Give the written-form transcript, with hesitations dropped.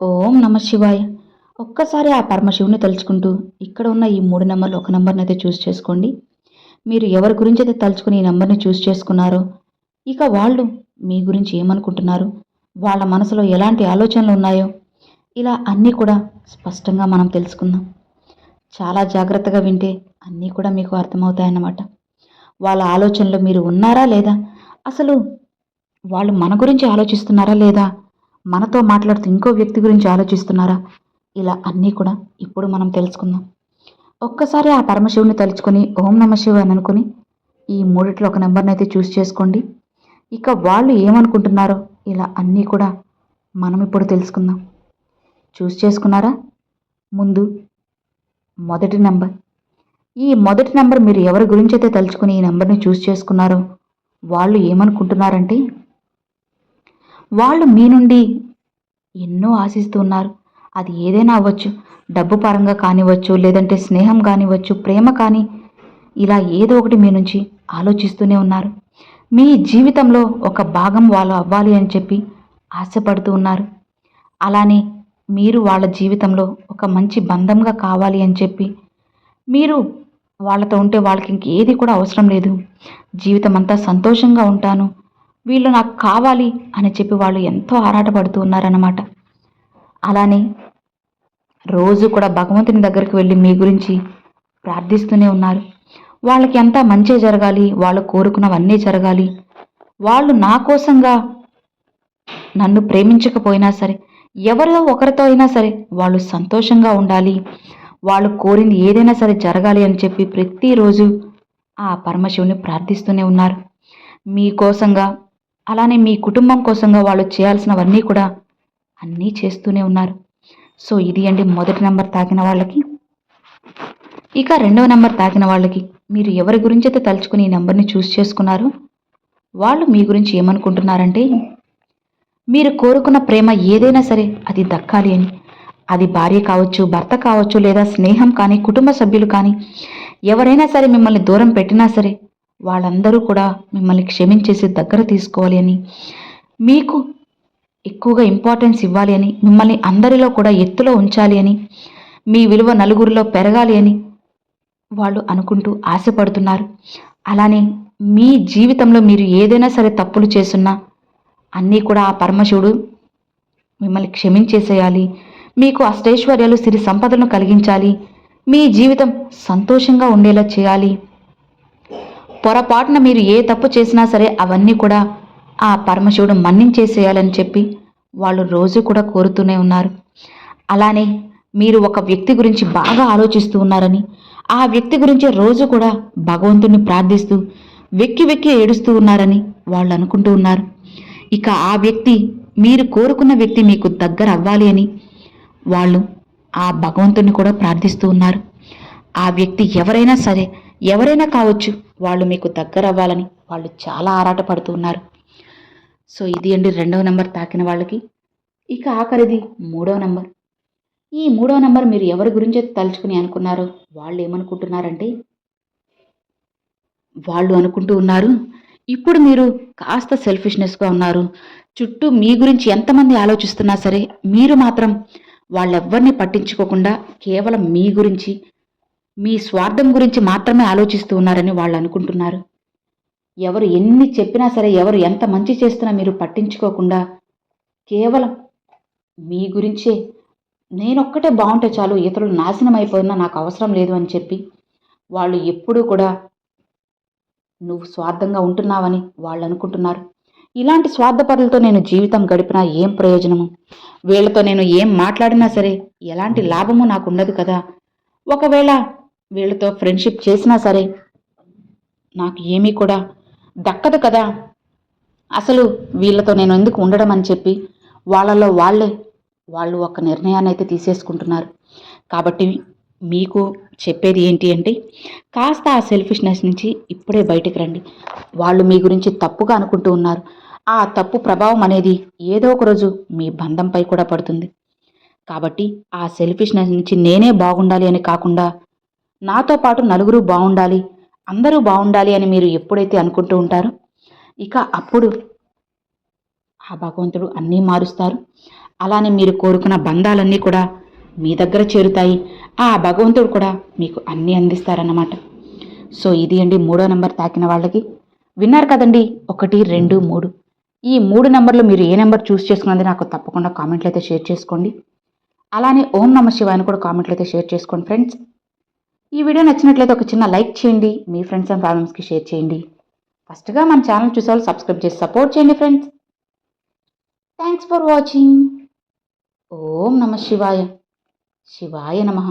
ఓం నమ శివాయ. ఒక్కసారి ఆ పరమశివుని తలుచుకుంటూ ఇక్కడ ఉన్న ఈ 3 నంబర్లు ఒక నంబర్నైతే చూస్ చేసుకోండి. మీరు ఎవరి గురించి అయితే తలుచుకుని ఈ నంబర్ని చూస్ చేసుకున్నారో, ఇక వాళ్ళు మీ గురించి ఏమనుకుంటున్నారు, వాళ్ళ మనసులో ఎలాంటి ఆలోచనలు ఉన్నాయో, ఇలా అన్నీ కూడా స్పష్టంగా మనం తెలుసుకుందాం. చాలా జాగ్రత్తగా వింటే అన్నీ కూడా మీకు అర్థమవుతాయన్నమాట. వాళ్ళ ఆలోచనలో మీరు ఉన్నారా లేదా, అసలు వాళ్ళు మన గురించి ఆలోచిస్తున్నారా లేదా, మనతో మాట్లాడుతూ ఇంకో వ్యక్తి గురించి ఆలోచిస్తున్నారా, ఇలా అన్నీ కూడా ఇప్పుడు మనం తెలుసుకుందాం. ఒక్కసారి ఆ పరమశివుని తలుచుకొని ఓం నమ శివాయ అని అనుకుని ఈ మూడిట్లో ఒక నెంబర్ని అయితే చూస్ చేసుకోండి. ఇక వాళ్ళు ఏమనుకుంటున్నారో ఇలా అన్నీ కూడా మనం ఇప్పుడు తెలుసుకుందాం. చూస్ చేసుకున్నారా? ముందు మొదటి నెంబర్. ఈ మొదటి నెంబర్ మీరు ఎవరి గురించి అయితే తలుచుకుని ఈ నెంబర్ని చూస్ చేసుకున్నారో వాళ్ళు ఏమనుకుంటున్నారంటే, వాళ్ళు మీ నుండి ఎన్నో ఆశిస్తూ ఉన్నారు. అది ఏదైనా అవ్వచ్చు. డబ్బు పరంగా కానివ్వచ్చు, లేదంటే స్నేహం కానివ్వచ్చు, ప్రేమ కానీ, ఇలా ఏదో ఒకటి మీ నుంచి ఆలోచిస్తూనే ఉన్నారు. మీ జీవితంలో ఒక భాగం వాళ్ళు అవ్వాలి అని చెప్పి ఆశపడుతూ ఉన్నారు. అలానే మీరు వాళ్ళ జీవితంలో ఒక మంచి బంధంగా కావాలి అని చెప్పి, మీరు వాళ్ళతో ఉంటే వాళ్ళకి ఇంకేది కూడా అవసరం లేదు, జీవితం అంతా సంతోషంగా ఉంటాను, వీళ్ళు నాకు కావాలి అని చెప్పి వాళ్ళు ఎంతో ఆరాటపడుతూ ఉన్నారన్నమాట. అలానే రోజు కూడా భగవంతుని దగ్గరికి వెళ్ళి మీ గురించి ప్రార్థిస్తూనే ఉన్నారు. వాళ్ళకి అంతా మంచే జరగాలి, వాళ్ళు కోరుకున్నవన్నీ జరగాలి, వాళ్ళు నా కోసంగా నన్ను ప్రేమించకపోయినా సరే, ఎవరో ఒకరితో అయినా సరే వాళ్ళు సంతోషంగా ఉండాలి, వాళ్ళు కోరింది ఏదైనా సరే జరగాలి అని చెప్పి ప్రతిరోజు ఆ పరమశివుని ప్రార్థిస్తూనే ఉన్నారు. మీ కోసంగా, అలానే మీ కుటుంబం కోసంగా వాళ్ళు చేయాల్సినవన్నీ కూడా అన్నీ చేస్తూనే ఉన్నారు. సో ఇది అండి మొదటి నెంబర్ తాకిన వాళ్ళకి. ఇక రెండవ నెంబర్ తాకిన వాళ్ళకి మీరు ఎవరి గురించి అయితే తలుచుకుని ఈ నెంబర్ని చూస్ చేసుకున్నారు, వాళ్ళు మీ గురించి ఏమనుకుంటున్నారంటే, మీరు కోరుకున్న ప్రేమ ఏదైనా సరే అది దక్కాలి అని. అది భార్య కావచ్చు, భర్త కావచ్చు, లేదా స్నేహం కానీ, కుటుంబ సభ్యులు కానీ, ఎవరైనా సరే మిమ్మల్ని దూరం పెట్టినా సరే వాళ్ళందరూ కూడా మిమ్మల్ని క్షమించేసి దగ్గర తీసుకోవాలి అని, మీకు ఎక్కువగా ఇంపార్టెన్స్ ఇవ్వాలి అని, మిమ్మల్ని అందరిలో కూడా ఎత్తులో ఉంచాలి అని, మీ విలువ నలుగురిలో పెరగాలి అని వాళ్ళు అనుకుంటూ ఆశపడుతున్నారు. అలానే మీ జీవితంలో మీరు ఏదైనా సరే తప్పులు చేసున్నా అన్నీ కూడా ఆ పరమశివుడు మిమ్మల్ని క్షమించేసేయాలి, మీకు అష్టైశ్వర్యాలు సిరి సంపదలను కలిగించాలి, మీ జీవితం సంతోషంగా ఉండేలా చేయాలి, పొరపాటున మీరు ఏ తప్పు చేసినా సరే అవన్నీ కూడా ఆ పరమశివుడు మన్నించేసేయాలని చెప్పి వాళ్ళు రోజు కూడా కోరుతూనే ఉన్నారు. అలానే మీరు ఒక వ్యక్తి గురించి బాగా ఆలోచిస్తూ ఉన్నారని, ఆ వ్యక్తి గురించి రోజు కూడా భగవంతుని ప్రార్థిస్తూ వెక్కి వెక్కి ఏడుస్తూ ఉన్నారని వాళ్ళు అనుకుంటూ ఉన్నారు. ఇక ఆ వ్యక్తి, మీరు కోరుకున్న వ్యక్తి మీకు దగ్గర అవ్వాలి అని వాళ్ళు ఆ భగవంతుని కూడా ప్రార్థిస్తూ ఉన్నారు. ఆ వ్యక్తి ఎవరైనా సరే, ఎవరైనా కావచ్చు, వాళ్ళు మీకు దగ్గర అవ్వాలని వాళ్ళు చాలా ఆరాటపడుతూ ఉన్నారు. సో ఇది అండి రెండవ నెంబర్ తాకిన వాళ్ళకి. ఇక ఆఖరిది మూడవ నెంబర్. ఈ మూడవ నెంబర్ మీరు ఎవరి గురించి అయితే తలుచుకుని అనుకున్నారో వాళ్ళు ఏమనుకుంటున్నారంటే, వాళ్ళు అనుకుంటూ ఉన్నారు, ఇప్పుడు మీరు కాస్త సెల్ఫిష్నెస్గా ఉన్నారు, చుట్టూ మీ గురించి ఎంతమంది ఆలోచిస్తున్నా సరే మీరు మాత్రం వాళ్ళెవ్వరిని పట్టించుకోకుండా కేవలం మీ గురించి, మీ స్వార్థం గురించి మాత్రమే ఆలోచిస్తూ ఉన్నారని వాళ్ళు అనుకుంటున్నారు. ఎవరు ఎన్ని చెప్పినా సరే, ఎవరు ఎంత మంచి చేస్తున్నా మీరు పట్టించుకోకుండా కేవలం మీ గురించే, నేనొక్కటే బాగుంటే చాలు, ఇతరులు నాశనం అయిపోయినా నాకు అవసరం లేదు అని చెప్పి వాళ్ళు ఎప్పుడూ కూడా నువ్వు స్వార్థంగా ఉంటున్నావని వాళ్ళు అనుకుంటున్నారు. ఇలాంటి స్వార్థపరులతో నేను జీవితం గడిపినా ఏం ప్రయోజనము, వీళ్ళతో నేను ఏం మాట్లాడినా సరే ఎలాంటి లాభము నాకు ఉండదు కదా, ఒకవేళ వీళ్ళతో ఫ్రెండ్షిప్ చేసినా సరే నాకు ఏమీ కూడా దక్కదు కదా, అసలు వీళ్ళతో నేను ఎందుకు ఉండడం అని చెప్పి వాళ్ళలో వాళ్ళు ఒక నిర్ణయాన్ని అయితే తీసేసుకుంటున్నారు. కాబట్టి మీకు చెప్పేది ఏంటి అంటే, కాస్త ఆ సెల్ఫిష్నెస్ నుంచి ఇప్పుడే బయటికి రండి. వాళ్ళు మీ గురించి తప్పుగా అనుకుంటూ ఉన్నారు. ఆ తప్పు ప్రభావం అనేది ఏదో ఒక రోజు మీ బంధంపై కూడా పడుతుంది. కాబట్టి ఆ సెల్ఫిష్నెస్ నుంచి నేనే బాగుండాలి అని కాకుండా, నాతో పాటు నలుగురు బాగుండాలి, అందరూ బాగుండాలి అని మీరు ఎప్పుడైతే అనుకుంటూ ఉంటారో, ఇక అప్పుడు ఆ భగవంతుడు అన్నీ మారుస్తారు. అలానే మీరు కోరుకున్న బంధాలన్నీ కూడా మీ దగ్గర చేరుతాయి. ఆ భగవంతుడు కూడా మీకు అన్నీ అందిస్తారన్నమాట. సో ఇది అండి 3వ నంబర్ తాకిన వాళ్ళకి. విన్నారు కదండి, 1, 2, 3. ఈ 3 నెంబర్లు మీరు ఏ నెంబర్ చూస్ చేసుకున్నది నాకు తప్పకుండా కామెంట్లు అయితే షేర్ చేసుకోండి. అలానే ఓం నమ శివాయని కూడా కామెంట్లు అయితే షేర్ చేసుకోండి ఫ్రెండ్స్. ఈ వీడియో నచ్చినట్లయితే ఒక చిన్న లైక్ చేయండి, మీ ఫ్రెండ్స్ అండ్ ఫ్యామిలీస్కి షేర్ చేయండి. ఫస్ట్గా మన ఛానల్ చూసేవాళ్ళు సబ్స్క్రైబ్ చేసి సపోర్ట్ చేయండి ఫ్రెండ్స్. Thanks for watching. ఓం నమ శివాయ. శివాయ నమః.